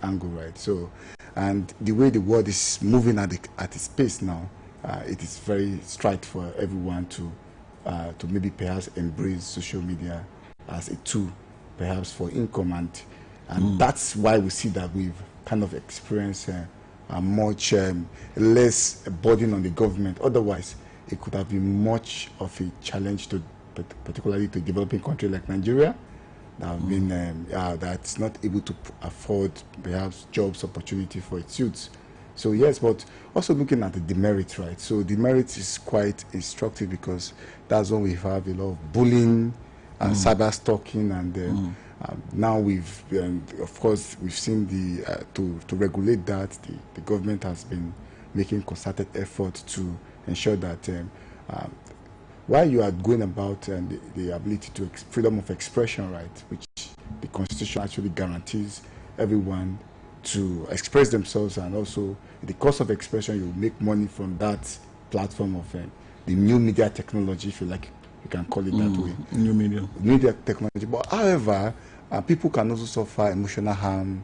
angle, right? So, and the way the world is moving at its pace now, it is very straight for everyone to maybe perhaps embrace social media as a tool, perhaps for income, and that's why we see that we've kind of experienced a much less burden on the government. Otherwise, it could have been much of a challenge to, particularly to a developing country like Nigeria, that have been that's not able to afford perhaps jobs opportunity for its youths. So yes, but also looking at the demerits, right? So demerits is quite instructive because that's when we have a lot of bullying and cyber stalking, and now we've, of course, we've seen the to regulate that. The government has been making concerted effort to ensure that while you are going about the ability to freedom of expression, right, which the Constitution actually guarantees everyone to express themselves, and also in the course of expression, you make money from that platform of the new media technology, if you like, you can call it that way. New media technology. But however, people can also suffer emotional harm.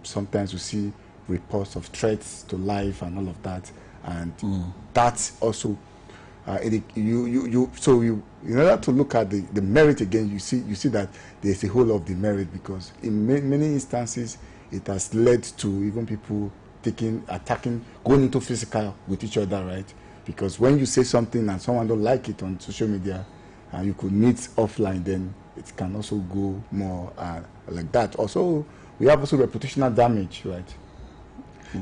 Sometimes we see reports of threats to life and all of that, and that's also so in order to look at the merit again, you see that there's a whole lot of demerit, because in many instances it has led to even people attacking, going into physical with each other, right? Because when you say something and someone don't like it on social media, and you could meet offline, then it can also go more like that. Also, we have also reputational damage, right?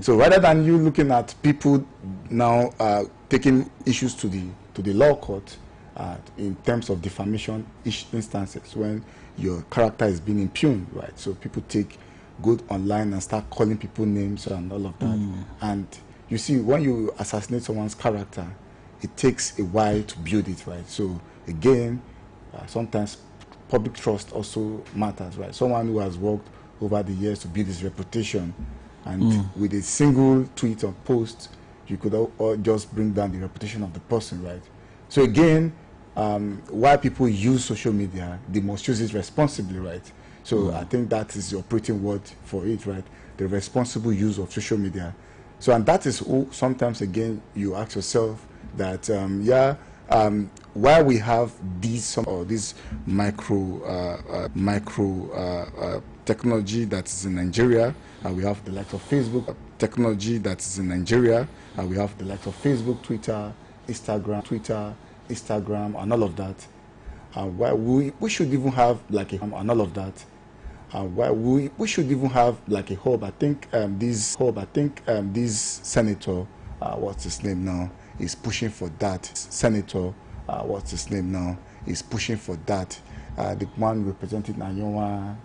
So rather than you looking at people now taking issues to the law court in terms of defamation instances, when your character is being impugned, right? So people go online and start calling people names and all of that. And you see, when you assassinate someone's character, it takes a while to build it, right? So again, sometimes public trust also matters, right? Someone who has worked over the years to build his reputation, and with a single tweet or post, you could all just bring down the reputation of the person, right? So again, why people use social media, they must use it responsibly, right? So I think that is the operating word for it, right? The responsible use of social media. So, and that is sometimes again you ask yourself that why we have this micro technology that is in Nigeria, and we have the likes of Facebook technology that is in Nigeria, and we have the likes of Facebook, Twitter, Instagram, and all of that. Why we should even have like a and all of that. Why we should even have like a hub. I think this senator, what's his name now, is pushing for that. Senator, what's his name now, is pushing for that. The one representing Anyowa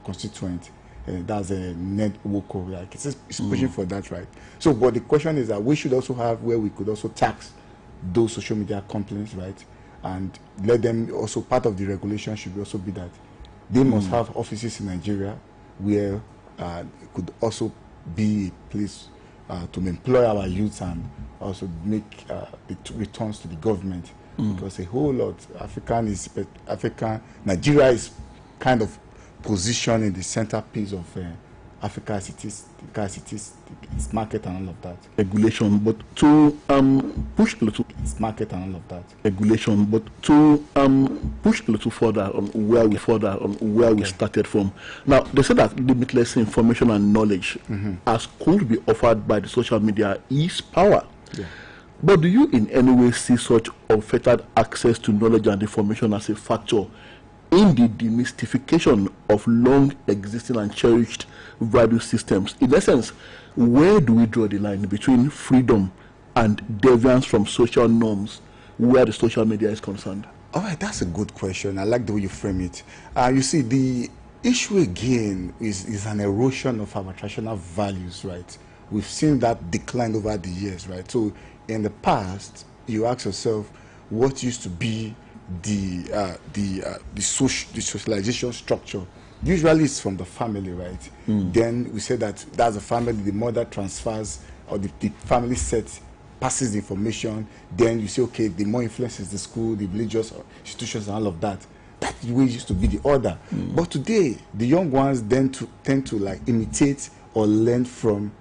constituent, that's a Ned Woko, like it's pushing for that, right? So, but the question is that we should also have where we could also tax those social media companies, right? And let them also, part of the regulation should also be that they must have offices in Nigeria where it could also be a place to employ our youth and also make the returns to the government. Because a whole lot, Nigeria is kind of positioned in the centerpiece of Africa as it is, its market and all of that. Regulation, but to push a little its market and all of that. Regulation, but to push a little further on where we started from. Now, they said that limitless information and knowledge, as could be offered by the social media, is power. Yeah. But do you in any way see such unfettered access to knowledge and information as a factor in the demystification of long existing and cherished value systems? In essence, where do we draw the line between freedom and deviance from social norms where the social media is concerned? All right, that's a good question. I like the way you frame it. You see, the issue again is an erosion of our traditional values, right? We've seen that decline over the years, right? So in the past, you ask yourself, what used to be the socialization structure? Usually it's from the family, right? Then we say that's the family, the mother transfers, or the family set passes the information. Then you say, okay, the more influence is the school, the religious institutions and all of that. that way used to be the order. But today, the young ones then tend to like imitate or learn from,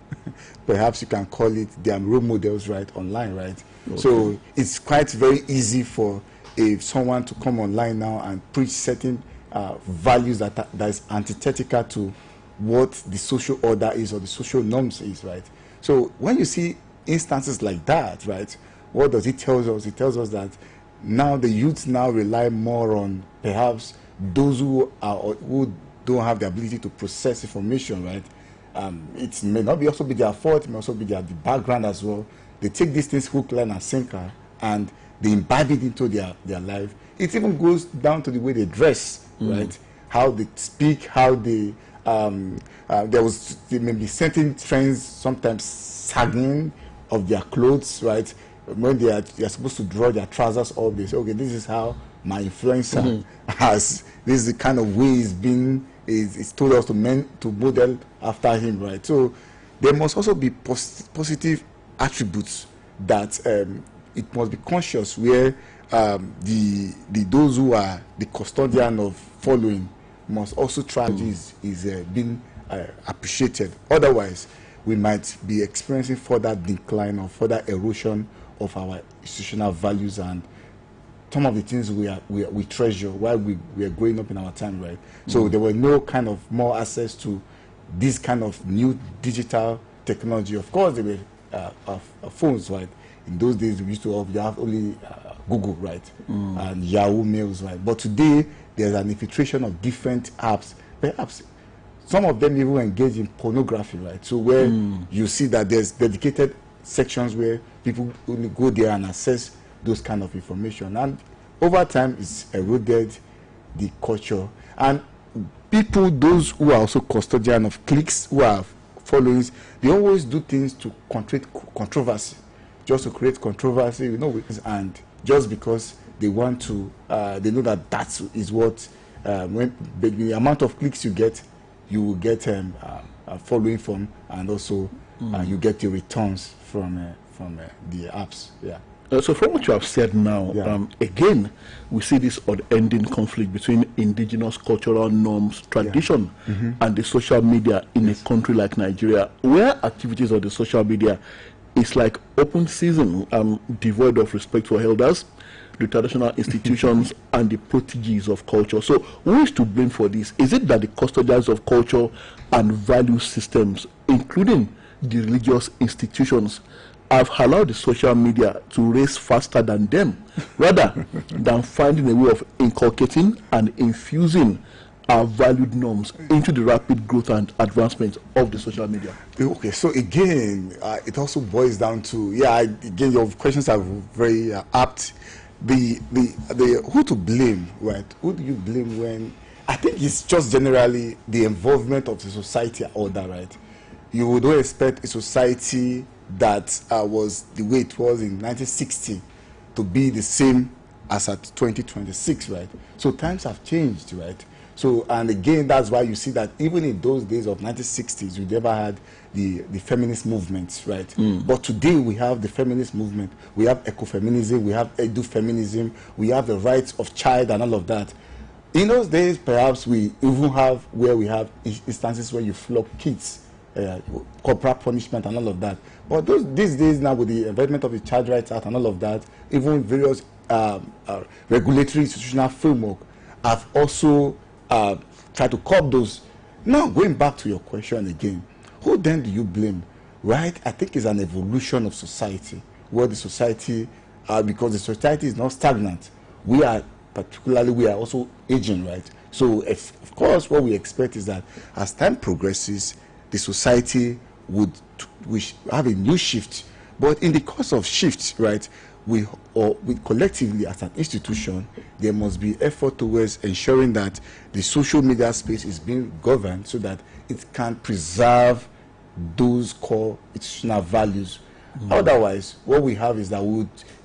perhaps you can call it their role models, right, online, right? Okay. So it's quite very easy for someone to come online now and preach certain values that is antithetical to what the social order is or the social norms is, right? So when you see instances like that, right, what does it tell us? It tells us that now the youth now rely more on perhaps those who don't have the ability to process information, right? It may not be also be their fault, it may also be the background as well. They take these things hook, line, and sinker, and they imbibe it into their life. It even goes down to the way they dress, right? How they speak, how they there may be certain trends, sometimes sagging of their clothes, right? When they are supposed to draw their trousers up, they say, okay, this is how my influencer has, this is the kind of way it's told us to model after him, right? So there must also be positive attributes that it must be conscious where those who are the custodian of following must also try is being appreciated. Otherwise, we might be experiencing further decline or further erosion of our institutional values and some of the things we treasure while we are growing up in our time, right? So there were no kind of more access to this kind of new digital technology. Of course, there were phones, right? In those days, we used to have only Google, right? And Yahoo Mails, right? But today, there's an infiltration of different apps. Perhaps some of them even engage in pornography, right? So where you see that there's dedicated sections where people only go there and access those kind of information. And over time, it's eroded the culture. And people, those who are also custodian of cliques, who are followings, they always do things to create controversy, just to create controversy, and just because they want to, they know that is what, when the amount of clicks you get, you will get following from, and also you get your returns from the apps. Yeah. So from what you have said now, again, we see this unending conflict between indigenous cultural norms, tradition, and the social media in a country like Nigeria, where activities of the social media is like open season, devoid of respect for elders, the traditional institutions, and the proteges of culture. So who is to blame for this? Is it that the custodians of culture and value systems, including the religious institutions, have allowed the social media to race faster than them, rather than finding a way of inculcating and infusing our valued norms into the rapid growth and advancement of the social media? Okay, so again, it also boils down to, again, your questions are very apt. The who to blame, right? Who do you blame when? I think it's just generally the involvement of the society order, right? You would not expect a society that was the way it was in 1960 to be the same as at 2026, right? So times have changed, right? So, and again, that's why you see that even in those days of 1960s, we never had the feminist movements, right? But today we have the feminist movement, we have ecofeminism, we have edufeminism, we have the rights of child and all of that. In those days, perhaps we even have where we have instances where you flog kids, corporal punishment and all of that. But these days now, with the environment of the Child Rights Act and all of that, even various regulatory institutional framework have also tried to curb those. Now, going back to your question again, who then do you blame? Right? I think it's an evolution of society, where the society, because the society is not stagnant, we are also aging, right? So, of course, what we expect is that as time progresses, the society would have a new shift. But in the course of shift, right, we collectively as an institution, there must be effort towards ensuring that the social media space is being governed so that it can preserve those core institutional values. Otherwise, what we have is that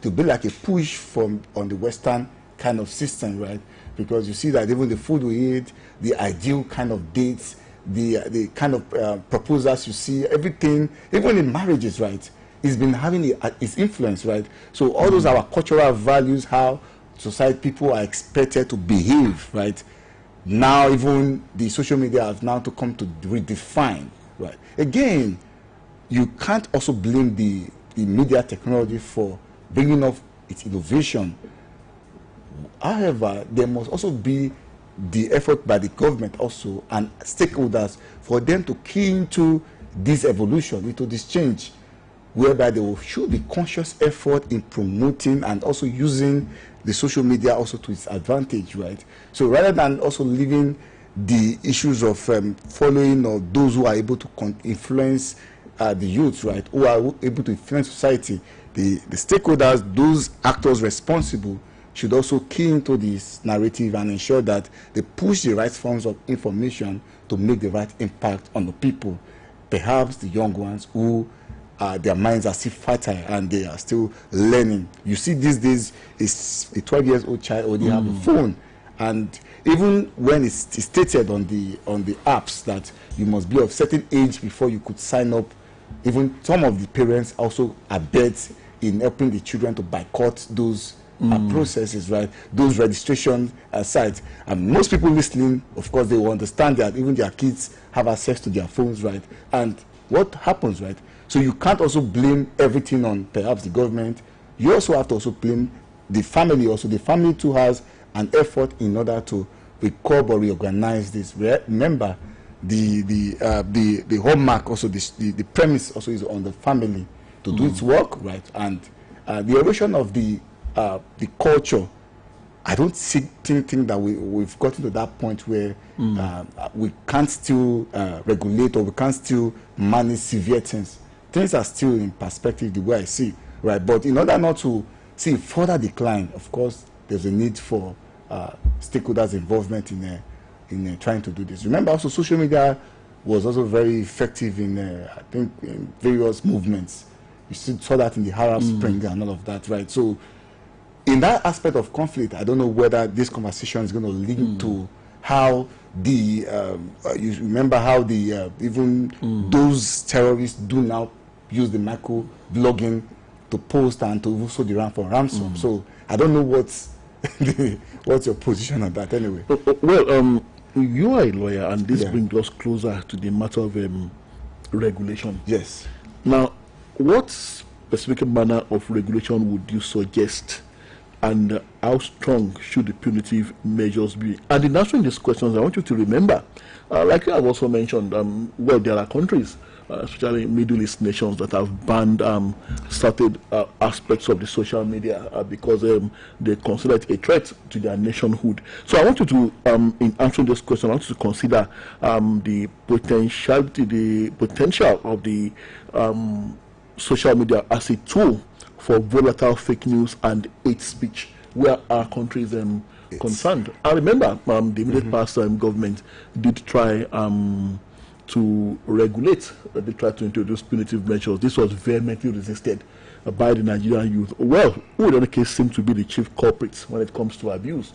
to be like a push on the Western kind of system, right? Because you see that even the food we eat, the ideal kind of dates, the kind of proposals you see, everything, even in marriages, right, it's been having its influence, right? So all those our cultural values, how society, people are expected to behave, right? Now, even the social media has now to come to redefine, right? Again, you can't also blame the media technology for bringing up its innovation. However, there must also be the effort by the government also and stakeholders for them to key into this evolution, into this change, whereby there should be conscious effort in promoting and also using the social media also to its advantage, right? So rather than also leaving the issues of following or those who are able to influence the youth, right, who are able to influence society, the stakeholders, those actors responsible should also key into this narrative and ensure that they push the right forms of information to make the right impact on the people, perhaps the young ones who their minds are still fertile and they are still learning. You see, these days, is a 12-year-old child already have a phone, and even when it's stated on the apps that you must be of certain age before you could sign up, even some of the parents also abet in helping the children to boycott those processes, right? Those registration sites. And most people listening, of course, they will understand that even their kids have access to their phones, right? And what happens, right? So you can't also blame everything on perhaps the government. You also have to also blame the family. Also, the family too has an effort in order to curb or reorganize this. Remember, the hallmark also, the premise also is on the family to do its work, right? And the erosion of the culture, I don't think that we've gotten to that point where we can't still regulate or we can't still manage severe things. Things are still in perspective the way I see, right? But in order not to see further decline, of course, there's a need for stakeholders' involvement in trying to do this. Remember, also social media was also very effective in I think in various movements. You saw that in the Arab Spring and all of that, right? So in that aspect of conflict, I don't know whether this conversation is going to link to how you remember how the even those terrorists do now use the micro blogging to post and to also demand for ransom. So I don't know what's your position on that anyway. Well, you are a lawyer, and this brings us closer to the matter of regulation. Yes. Now, what specific manner of regulation would you suggest, and how strong should the punitive measures be? And in answering these questions, I want you to remember, like you have also mentioned, well, there are countries, especially Middle East nations, that have banned certain aspects of the social media because they consider it a threat to their nationhood. So I want you to, in answering this question, I want you to consider the potential of the social media as a tool for volatile fake news and hate speech, where our country is concerned. I remember the immediate past government did try to regulate, they tried to introduce punitive measures. This was vehemently resisted by the Nigerian youth. Well, who in any case seem to be the chief culprits when it comes to abuse?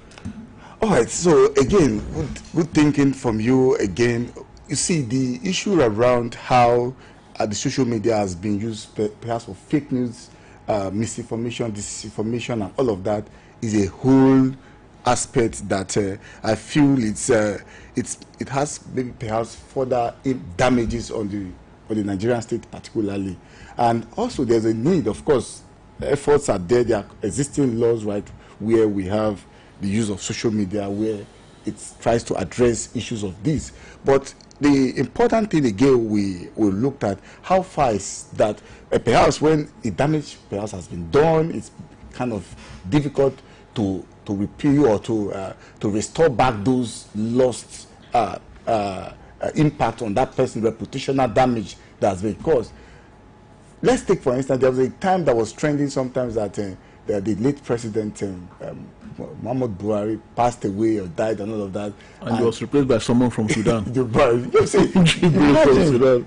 All right, so again, good thinking from you again. You see, the issue around how the social media has been used perhaps for fake news, misinformation, disinformation, and all of that is a whole aspect that I feel it has maybe perhaps further damages on the Nigerian state particularly. And also there's a need, of course, efforts are there are existing laws, right, where we have the use of social media where it tries to address issues of this. But the important thing again we looked at how far is that perhaps when the damage perhaps has been done, it's kind of difficult to repeal or to restore back those lost impact on that person's reputational damage that has been caused. Let's take, for instance, there was a time that was trending sometimes that the late president Muhammad Buhari passed away or died and all of that. And he was replaced by someone from Sudan.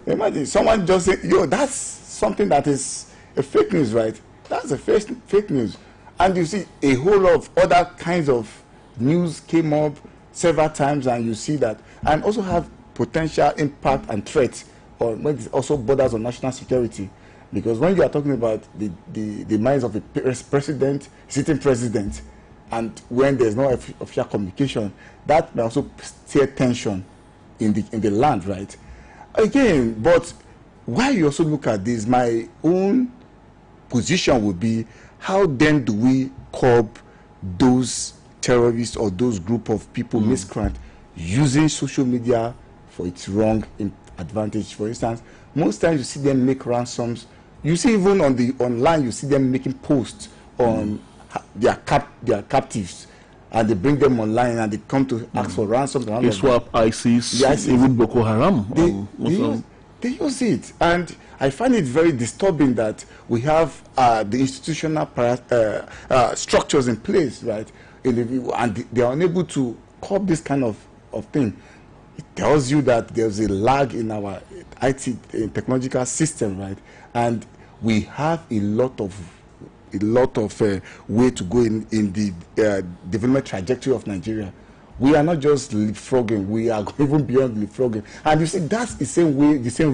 Imagine someone just say, yo, that's something that is a fake news, right? That's a fake news. And you see a whole lot of other kinds of news came up several times, and you see that, and also have potential impact and threats on when it also borders on national security. Because when you are talking about the minds of the president, sitting president, and when there's no official communication, that may also stir tension in the land, right? Again, but while you also look at this, my own position would be, how then do we curb those terrorists or those group of people, miscreants, using social media for its wrong advantage? For instance, most times you see them make ransoms. You see even on the online, you see them making posts on their captives, and they bring them online and they come to ask for ransom. They swap ISIS, even Boko Haram. They use it, and I find it very disturbing that we have the institutional structures in place, right? And they are unable to curb this kind of thing. It tells you that there's a lag in our IT technological system, right? And we have a lot of way to go in the development trajectory of Nigeria. We are not just leapfrogging; we are even beyond leapfrogging. And you see, that's the same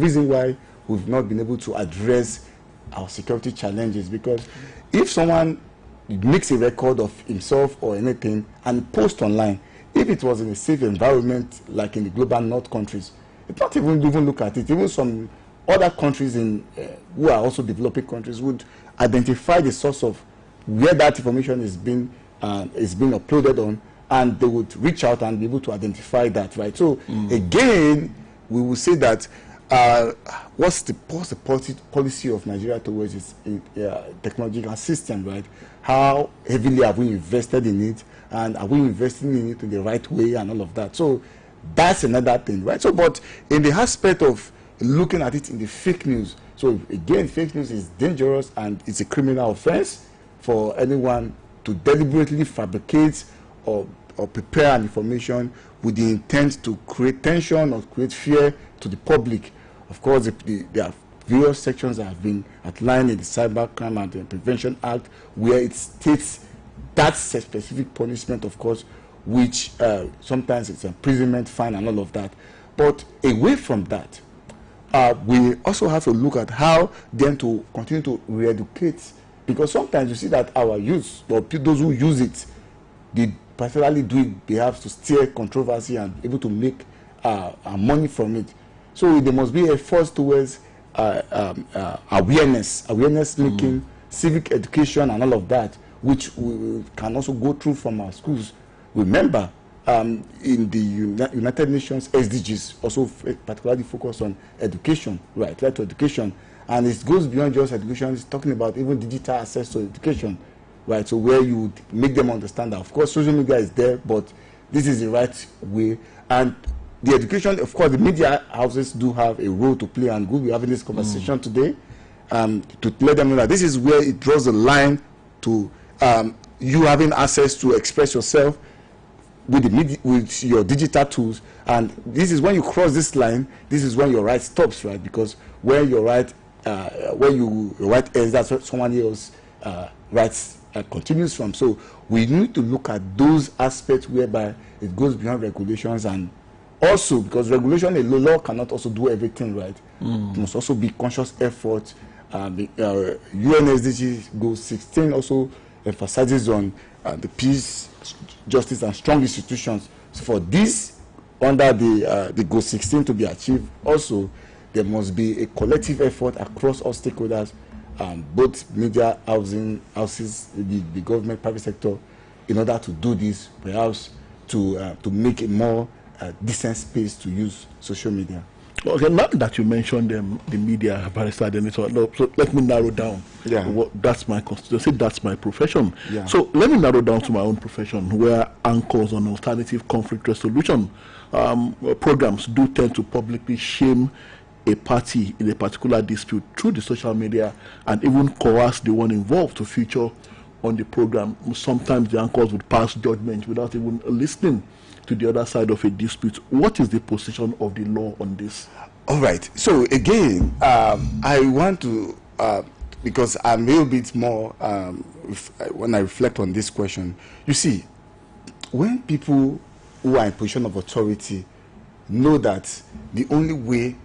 reason why we've not been able to address our security challenges. Because if someone makes a record of himself or anything and posts online, if it was in a safe environment like in the global north countries, it's not even look at it. Even some other countries who are also developing countries would identify the source of where that information is being uploaded on, and they would reach out and be able to identify that, right? So again, we will say that what's the policy of Nigeria towards its technological system, right? How heavily have we invested in it, and are we investing in it in the right way, and all of that? So that's another thing, right? So, but in the aspect of looking at it in the fake news, so again, fake news is dangerous and it's a criminal offense for anyone to deliberately fabricate or prepare an information with the intent to create tension or create fear to the public. Of course, there are various sections that have been outlined in the Cybercrime and Prevention Act, where it states that specific punishment, of course, which sometimes it's imprisonment, fine, and all of that. But away from that, we also have to look at how then to continue to re-educate, because sometimes you see that our youth, or those who use it, they particularly do it, they have to steer controversy and able to make money from it. So there must be a force towards awareness making, civic education, and all of that, which we can also go through from our schools. Remember, in the United Nations SDGs also particularly focus on education, right to education, and it goes beyond just education. It's talking about even digital access to education, right? So where you would make them understand that, of course, social media is there, but this is the right way. And the education, of course, the media houses do have a role to play, and we're having this conversation today to let them know that this is where it draws the line to you having access to express yourself with the media, with your digital tools. And this is when you cross this line, this is when your right stops, right? Because where your right ends, that's what someone else rights continues from. So we need to look at those aspects whereby it goes beyond regulations, and also because regulation alone, law cannot also do everything, right? It must also be conscious effort. The UN SDG Goal 16 also emphasizes on the peace, justice, and strong institutions. So for this, under the Goal 16 to be achieved, also there must be a collective effort across all stakeholders, both media, houses, the government, private sector, in order to do this, perhaps to make a more decent space to use social media. Okay, now that you mentioned the media, Barrister Dennis, so let me narrow down. Yeah. That's my constituency, that's my profession. Yeah. So let me narrow down to my own profession, where anchors on alternative conflict resolution programs do tend to publicly shame a party in a particular dispute through the social media, and even coerce the one involved to feature on the program. Sometimes the anchors would pass judgment without even listening to the other side of a dispute. What is the position of the law on this? All right. So again, I want to, because I'm a little bit more, when I reflect on this question, you see, when people who are in position of authority know that the only way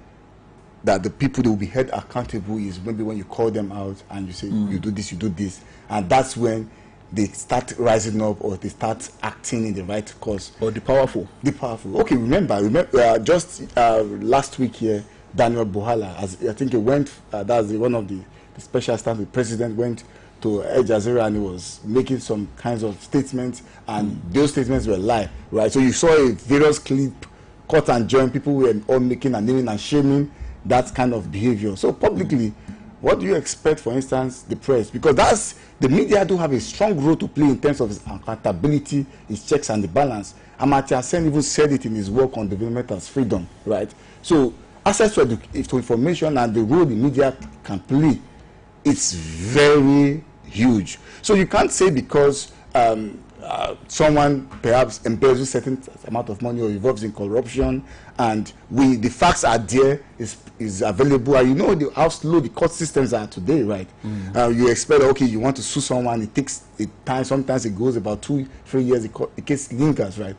that the people that will be held accountable is maybe when you call them out and you say, you do this, and that's when they start rising up or they start acting in the right cause. Or the powerful. The powerful. Okay, remember just last week here, Daniel Buhala, I think he went, that's one of the special staff, the president went to Al Jazeera and he was making some kinds of statements, and those statements were lie, right? So you saw a various clip, cut and join, people were all making and naming and shaming that kind of behavior. So publicly, what do you expect, for instance, the press? Because the media do have a strong role to play in terms of its accountability, its checks and the balance. Amartya Sen even said it in his work on development as freedom, right? So access to information and the role the media can play, it's very huge. So you can't say because someone perhaps embezzles certain amount of money or involves in corruption, and the facts are there, is available, and you know how slow the court systems are today, right? You expect, okay, you want to sue someone, it takes time, sometimes it goes about 2-3 years, the case lingers, right?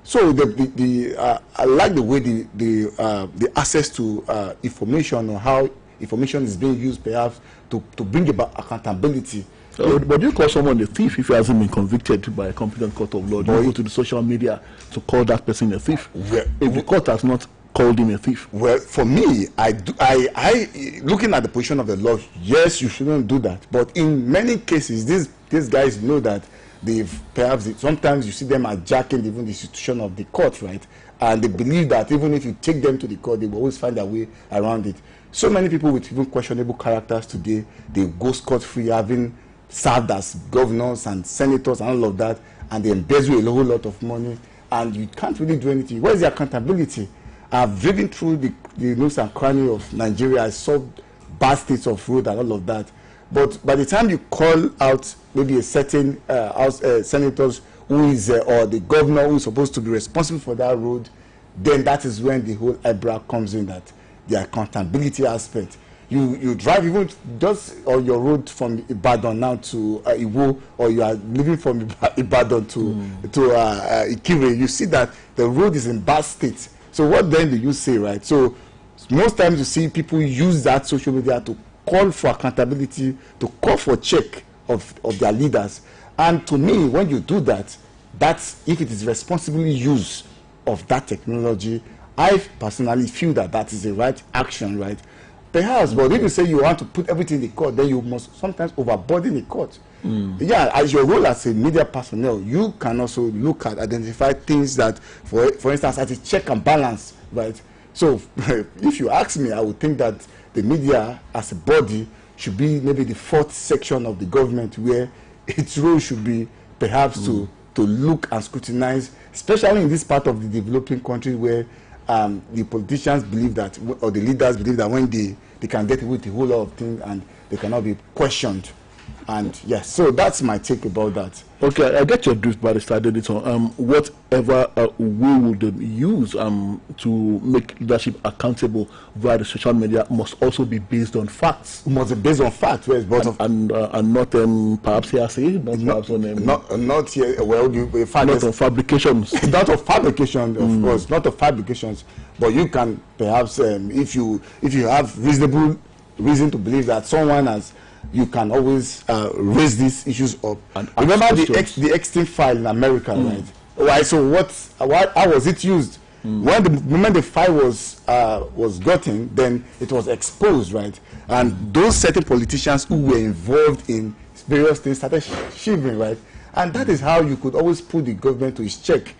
So I like the way the access to information, or how information is being used perhaps to bring about accountability. But do you call someone a thief if he hasn't been convicted by a competent court of law? Do you go to the social media to call that person a thief? If the court has not called him a thief? Well, for me, I looking at the position of the law, yes, you shouldn't do that. But in many cases, these guys know that sometimes you see them hijacking even the institution of the court, right? And they believe that even if you take them to the court, they will always find a way around it. So many people with even questionable characters today, they go scot-free, having served as governors and senators and all of that, and they embezzle a whole lot of money, and you can't really do anything. Where is the accountability? I've driven through the nooks and crannies of Nigeria. I saw bad states of road and all of that. But by the time you call out maybe a certain senators who is or the governor who is supposed to be responsible for that road, then that is when the whole eyebrow comes in, that the accountability aspect. You drive even just on your road from Ibadan now to Iwo, or you are living from Ibadan to Ikire, you see that the road is in bad state. So what then do you say, right? So most times you see people use that social media to call for accountability, to call for check of their leaders. And to me, when you do that, that's if it is responsibly used of that technology, I personally feel that is the right action, right? Perhaps, but if you say you want to put everything in the court, then you must sometimes overburden the court. Yeah, as your role as a media personnel, you can also look at, identify things that, for instance, as a check and balance, right? So if you ask me, I would think that the media as a body should be maybe the fourth section of the government, where its role should be perhaps to look and scrutinize, especially in this part of the developing country where the politicians believe that, or the leaders believe that when they can get away with a whole lot of things and they cannot be questioned. And yes, so that's my take about that. Okay, I get your drift, Barrister Denison. Whatever we will use to make leadership accountable via the social media must also be based on facts. Must be based on facts, yes, but and not perhaps hearsay, not here. Well, not on fabrications. Not of fabrication, of course, not of fabrications. But you can perhaps, if you have reasonable reason to believe that someone has, you can always raise these issues up. And remember the extinct file in America, right? Right. So how was it used? When the moment the file was gotten, then it was exposed, right? And those certain politicians who were involved in various things started shivering, right? And that is how you could always put the government to its check.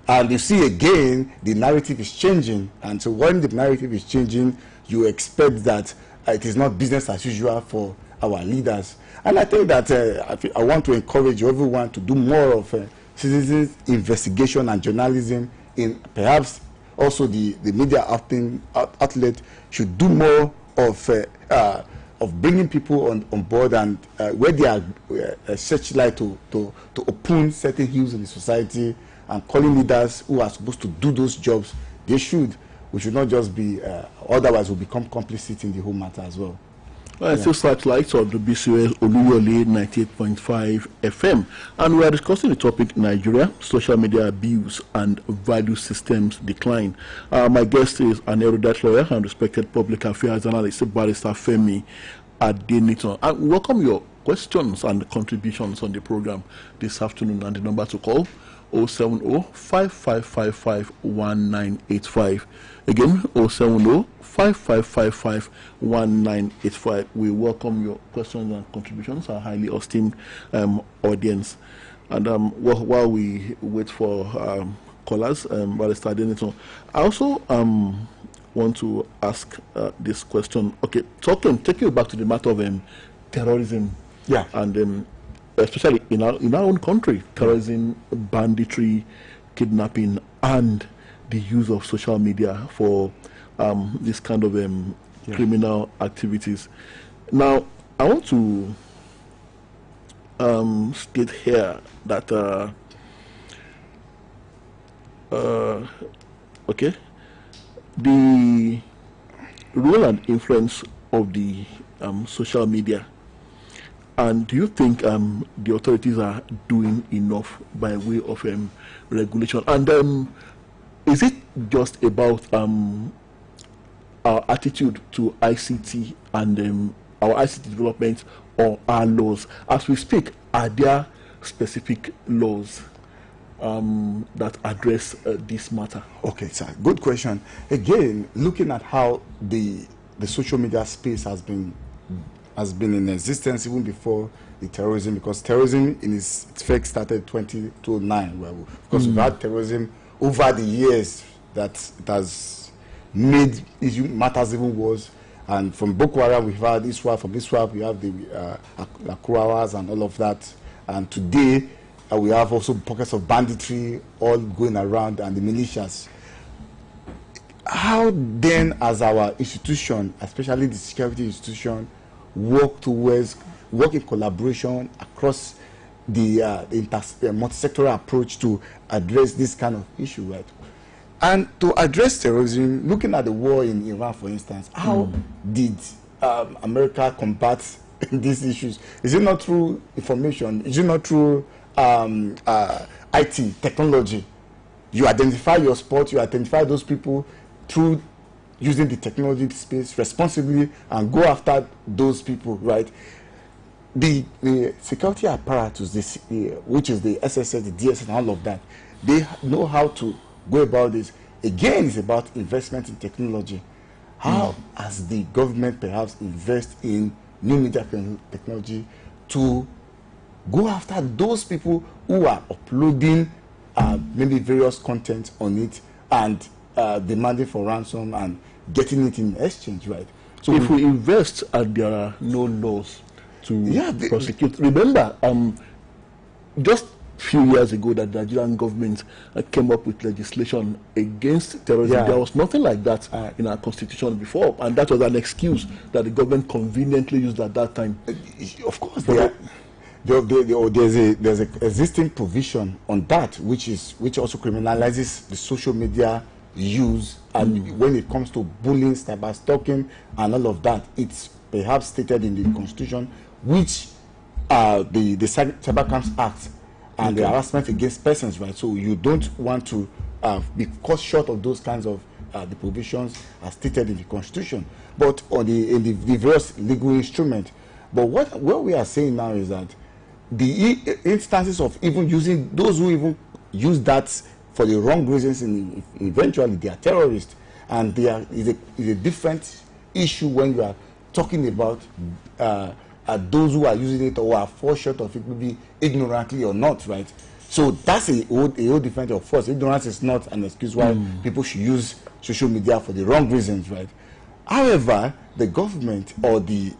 And you see again, the narrative is changing. And so when the narrative is changing, you expect that it is not business as usual for our leaders. And I think that I want to encourage everyone to do more of citizens investigation and journalism. In perhaps also the media outlet should do more of bringing people on board, and where they are searchlight to open certain hills in the society, and calling leaders who are supposed to do those jobs. We should not just be, otherwise we'll become complicit in the whole matter as well. It's still Searchlight on the BCS Oluyole 98.5 FM, and we are discussing the topic Nigeria, social media abuse and value systems decline. My guest is an erudite lawyer and respected public affairs analyst, Barrister Femi Adeniton. And welcome your questions and contributions on the program this afternoon, and the number to call 070-5555-1985. Again, 070-5555-1985. We welcome your questions and contributions, our highly esteemed audience. And while we wait for callers, Barrister Adenito, I also want to ask this question. Okay, taking you back to the matter of terrorism. Yeah. And especially in our own country, terrorism, banditry, kidnapping, and the use of social media for this kind of criminal activities. Now, I want to state here that okay, the role and influence of the social media, and do you think the authorities are doing enough by way of regulation? And is it just about our attitude to ICT and our ICT development, or our laws? As we speak, are there specific laws that address this matter? Okay, sir. Good question. Again, looking at how the social media space has been in existence even before the terrorism, because terrorism in its effect started 2009. Well, of course, we've had terrorism over the years that it has made matters even worse. And from Boko Haram, we've had ISWAP. From ISWAP, we have the Akurawas and all of that. And today, we have also pockets of banditry all going around, and the militias. How then, as our institution, especially the security institution, work in collaboration across the multi-sectoral approach to address this kind of issue, right? And to address terrorism, looking at the war in Iran, for instance, how did America combat these issues? Is it not through information? Is it not through IT, technology? You identify your spot, you identify those people through using the technology space responsibly and go after those people, right? The security apparatus, which is the SSS, the DSS, and all of that, they know how to go about this. Again, it's about investment in technology. How has the government perhaps invest in new media technology to go after those people who are uploading maybe various content on it and demanding for ransom and getting it in exchange, right? So if we invest and there are no laws to prosecute, remember, just few years ago that the Nigerian government came up with legislation against terrorism. Yeah. There was nothing like that in our constitution before, and that was an excuse that the government conveniently used at that time. Of course, there's an existing provision on that, which also criminalizes the social media use, and when it comes to bullying, cyber stalking, and all of that, it's perhaps stated in the constitution, which the Cybercrimes Act. And the harassment against persons, right? So you don't want to be caught short of those kinds of the provisions as stated in the Constitution, but on in the various legal instruments. But what we are saying now is that the instances of even using those who even use that for the wrong reasons, and eventually they are terrorists, and is a different issue when you are talking about those who are using it or are fall short of it, maybe ignorantly or not, right? So that's a whole different. Of course, ignorance is not an excuse why people should use social media for the wrong reasons, right? However, the government or the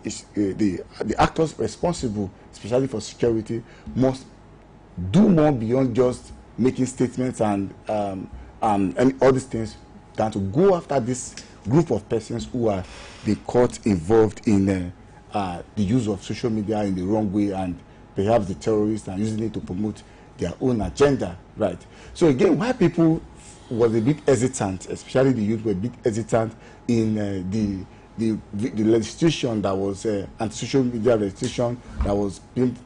actors responsible, especially for security, must do more beyond just making statements and all these things, than to go after this group of persons who are being caught involved in the use of social media in the wrong way, and perhaps the terrorists are using it to promote their own agenda, right? So again, why people was a bit hesitant, especially the youth were a bit hesitant in the legislation that was anti-social media legislation that was being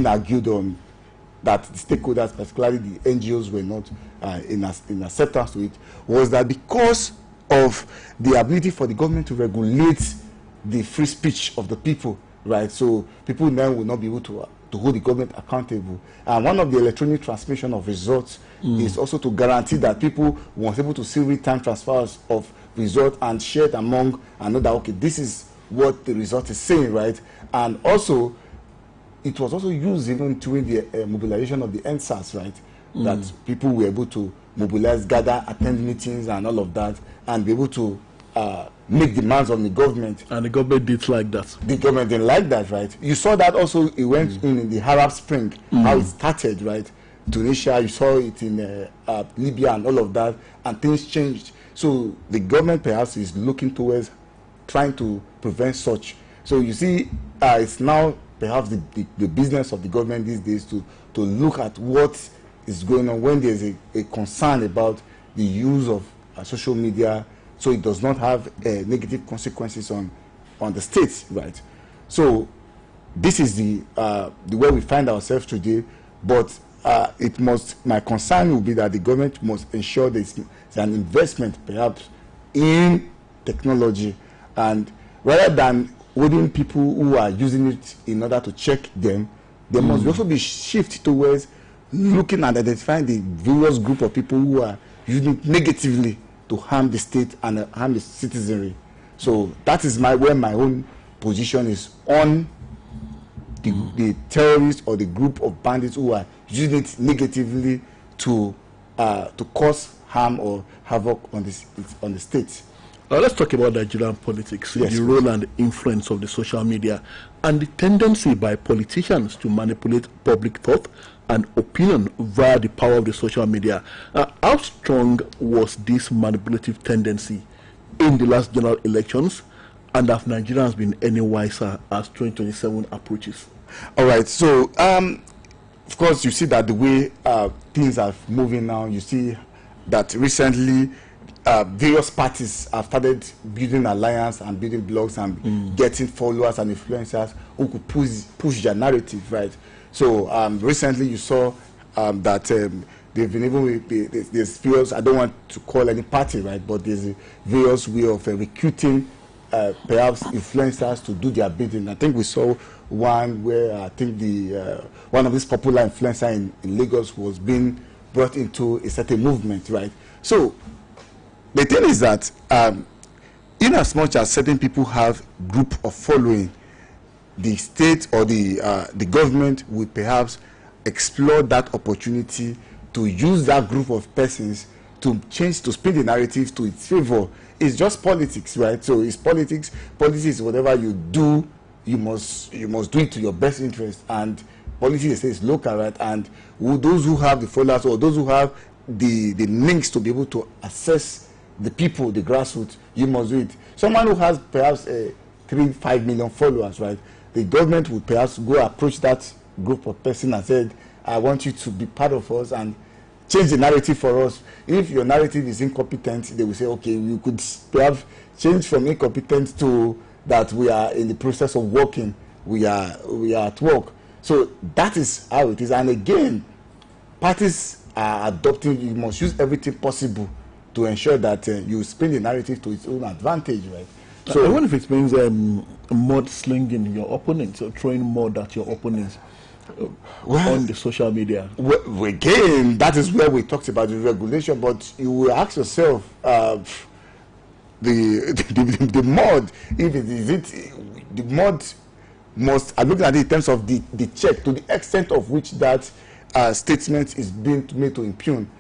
argued on, that the stakeholders, particularly the NGOs, were not in acceptance to it, was that because of the ability for the government to regulate the free speech of the people, right? So people then will not be able to hold the government accountable. And one of the electronic transmission of results is also to guarantee that people were able to see real-time transfers of results and share it among and know that, okay, this is what the result is saying, right? And also, it was also used even during the mobilization of the NSAS, right? That people were able to mobilize, gather, attend meetings and all of that, and be able to make demands on the government. And the government did like that. The government didn't like that, right? You saw that also, it went in the Arab Spring, how it started, right? Tunisia, you saw it in Libya and all of that, and things changed. So the government perhaps is looking towards trying to prevent such. So you see, it's now perhaps the business of the government these days to look at what is going on when there's a concern about the use of social media, so it does not have negative consequences on the states, right? So this is the way we find ourselves today. But my concern will be that the government must ensure there's an investment perhaps in technology, and rather than holding people who are using it in order to check them, there must also be shift towards looking and identifying the various group of people who are using it negatively to harm the state and harm the citizenry. So that is where my own position is on the terrorists or the group of bandits who are using it negatively to cause harm or havoc on the state. Let's talk about Nigerian politics, yes, the role and influence of the social media, and the tendency by politicians to manipulate public thought and opinion via the power of the social media. How strong was this manipulative tendency in the last general elections, and have Nigerians been any wiser as 2027 approaches? All right, so of course you see that the way things are moving now, you see that recently various parties have started building alliance and building blogs and getting followers and influencers who could push their narrative, right? So recently you saw that they've been even there's various, I don't want to call any party, right, but there's a various way of recruiting perhaps influencers to do their bidding. I think we saw one where I think one of these popular influencers in Lagos was being brought into a certain movement, right? So the thing is that in as much as certain people have group of following, the state or the government would perhaps explore that opportunity to use that group of persons to spin the narrative to its favor. It's just politics, right? So it's politics. Politics is whatever you do, you must do it to your best interest. And politics, they say, is local, right? And those who have the followers or those who have the links to be able to assess the people, the grassroots, you must do it. Someone who has perhaps 3-5 million followers, right? The government would perhaps go approach that group of person and said, I want you to be part of us and change the narrative for us. If your narrative is incompetent, they will say, okay, you could perhaps change from incompetent to that we are in the process of working, we are at work. So that is how it is. And again, parties are adopting, you must use everything possible to ensure that you spin the narrative to its own advantage, right? So even if it means mud slinging your opponents or throwing mud at your opponents on the social media. Well, again, that is where we talked about the regulation, but you will ask yourself, the mud, if it is the mud must, I'm looking at it in terms of the check, to the extent of which that statement is being made to impugn.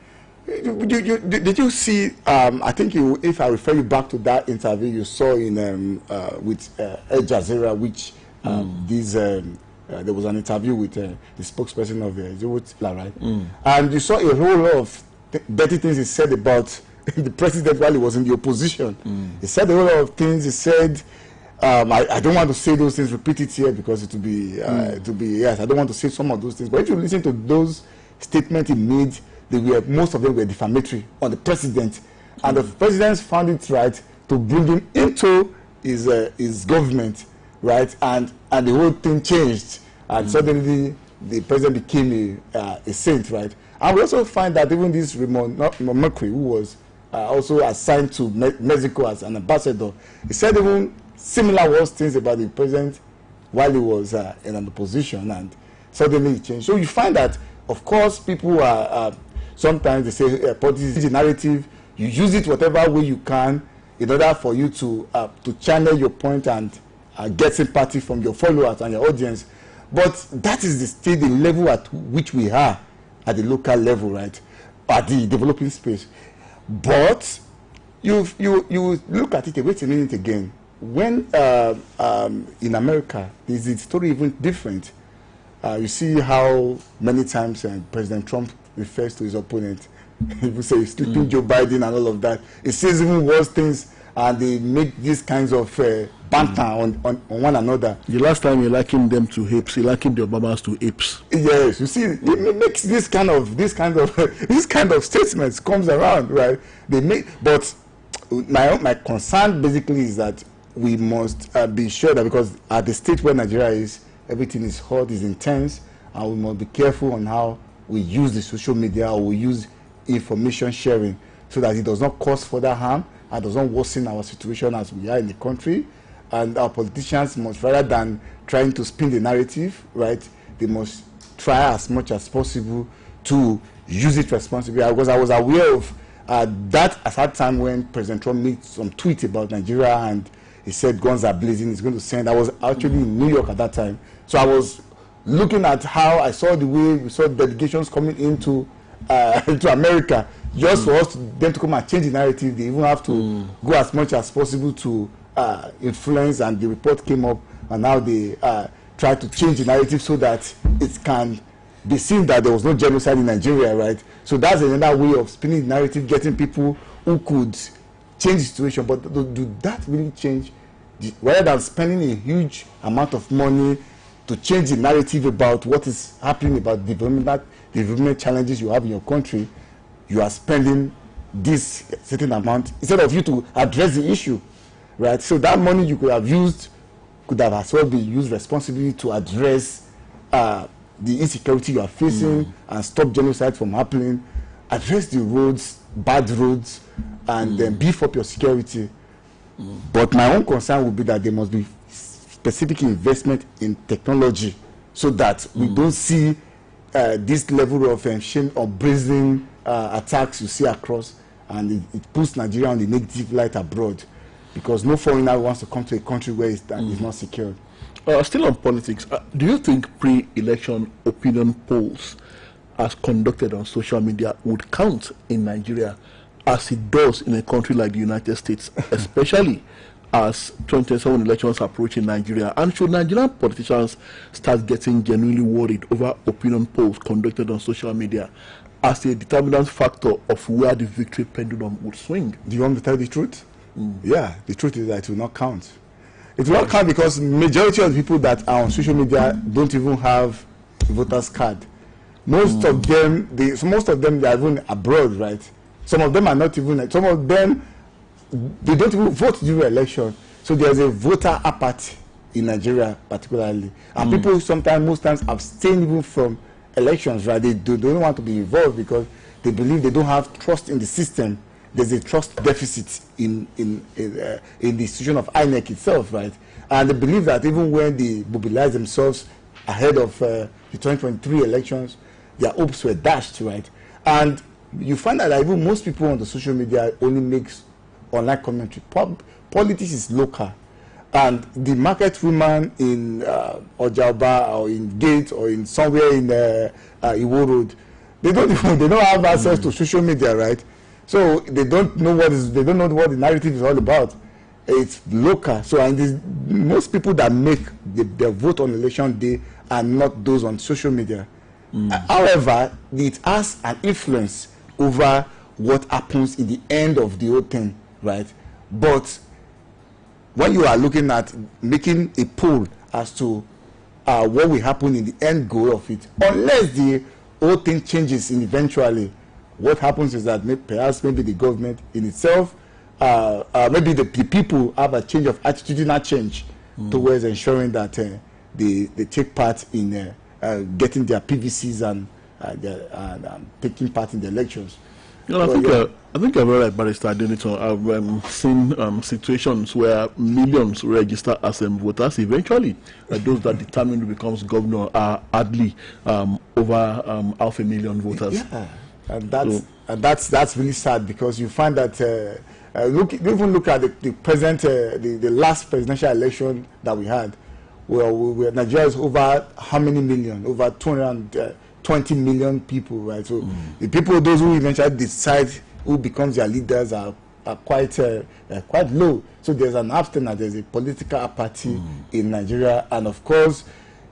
Did you see, I think if I refer you back to that interview you saw in with Al Jazeera, which there was an interview with the spokesperson of Zewut, right? And you saw a whole lot of dirty things he said about the president while he was in the opposition. He said a whole lot of things. He said, I don't want to say those things, repeat it here because it will be, yes, I don't want to say some of those things. But if you listen to those statements he made, most of them were defamatory on the president. And the president found it right to bring him into his government, right? And the whole thing changed. And suddenly the president became a saint, right? And we also find that even this Raymond Mercury, who was also assigned to Mexico as an ambassador, he said even similar worse things about the president while he was in an opposition, and suddenly it changed. So you find that, of course, people are sometimes they say politics is a narrative. You use it whatever way you can in order for you to channel your point and get sympathy from your followers and your audience. But that is still the level at which we are at the local level, right? At the developing space. But you look at it, wait a minute again. When in America, is the story even different? You see how many times President Trump refers to his opponent. People say he's sleeping Joe Biden and all of that. It says even worse things, and they make these kinds of banter on one another. The last time you likened them to apes, you likened the Obamas to apes. Yes, you see, it makes this kind of statements comes around, right? They make, but my concern basically is that we must be sure that, because at the stage where Nigeria is, everything is hot, is intense, and we must be careful on how we use the social media or we use information sharing so that it does not cause further harm and does not worsen our situation as we are in the country. And our politicians must, rather than trying to spin the narrative, right, they must try as much as possible to use it responsibly. Because I was aware of that at that time when President Trump made some tweet about Nigeria and he said guns are blazing, he's going to send. I was actually in New York at that time. So I was looking at how I saw the way we saw delegations coming into America just for them to come and change the narrative. They even have to go as much as possible to influence, and the report came up, and now they try to change the narrative so that it can be seen that there was no genocide in Nigeria, right? So that's another way of spinning the narrative, getting people who could change the situation. But do that really change? Rather than spending a huge amount of money to change the narrative about what is happening about development challenges you have in your country, you are spending this certain amount instead of you to address the issue, right? So that money you could have used could have as well been used responsibly to address the insecurity you are facing and stop genocide from happening, address the roads, bad roads, and then beef up your security. But my own concern would be that there must be specific investment in technology so that we don't see this level of shame or brazen attacks you see across, and it puts Nigeria on the negative light abroad, because no foreigner wants to come to a country where it's not secured. Still on politics, do you think pre-election opinion polls as conducted on social media would count in Nigeria as it does in a country like the United States, especially as 2027 elections approach in Nigeria? And should Nigerian politicians start getting genuinely worried over opinion polls conducted on social media as a determinant factor of where the victory pendulum would swing? Do you want me to tell the truth? Yeah, the truth is that it will not count. It will not count because majority of the people that are on social media don't even have a voter's card. Most of them, they are even abroad, right? Some of them are not even, some of them, they don't even vote during election. So there's a voter apathy in Nigeria particularly. And people most times abstain even from elections, right? They don't want to be involved because they believe they don't have trust in the system. There's a trust deficit in the institution of INEC itself, right? And they believe that even when they mobilize themselves ahead of the 2023 elections, their hopes were dashed, right? And you find that even most people on the social media only makes online commentary. Politics is local, and the market woman in Ojaba or in Gate or in somewhere in Iwo Road, they don't have access to social media, right? So they don't know what the narrative is all about. It's local. So most people that make their vote on election day are not those on social media. However, it has an influence over what happens in the end of the whole thing, right? But when you are looking at making a poll as to what will happen in the end goal of it, unless the whole thing changes eventually, what happens is that perhaps maybe the government in itself, maybe the people have a change of attitudinal change towards ensuring that they take part in getting their PVCs and taking part in the elections. I think you're very right, Barrister Adenito. I've seen situations where millions register as voters. Eventually, those that determine who becomes governor are hardly over 500,000 voters. Yeah, and that's really sad, because you find that look at the present the last presidential election that we had. Well, Nigeria is over how many million? Over 220 million people, right? So the people, those who eventually decide who becomes their leaders, are quite low. So there's an abstinence, there's a political apathy in Nigeria, and of course,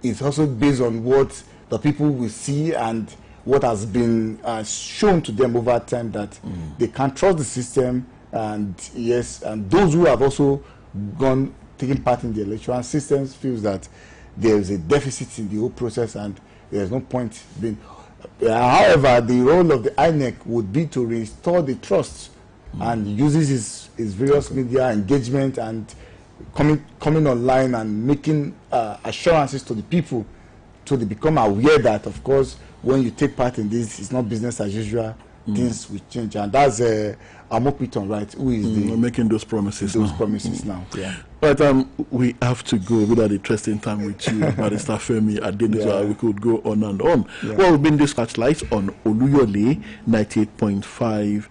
it's also based on what the people will see and what has been shown to them over time, that they can't trust the system, and yes, and those who have also taking part in the electoral systems feels that there is a deficit in the whole process, and there's no point being. However, the role of the INEC would be to restore the trust, and uses his various media engagement and coming online and making assurances to the people, so they become aware that, of course, when you take part in this, it's not business as usual. Things will change, and that's Amopiton, right? Who is making those promises? Now. Yeah. But we have to go. We had an interesting time with you, Barrister Femi Adenito. We could go on and on. Yeah. Well, we've been this Searchlight on Oluyole 98.5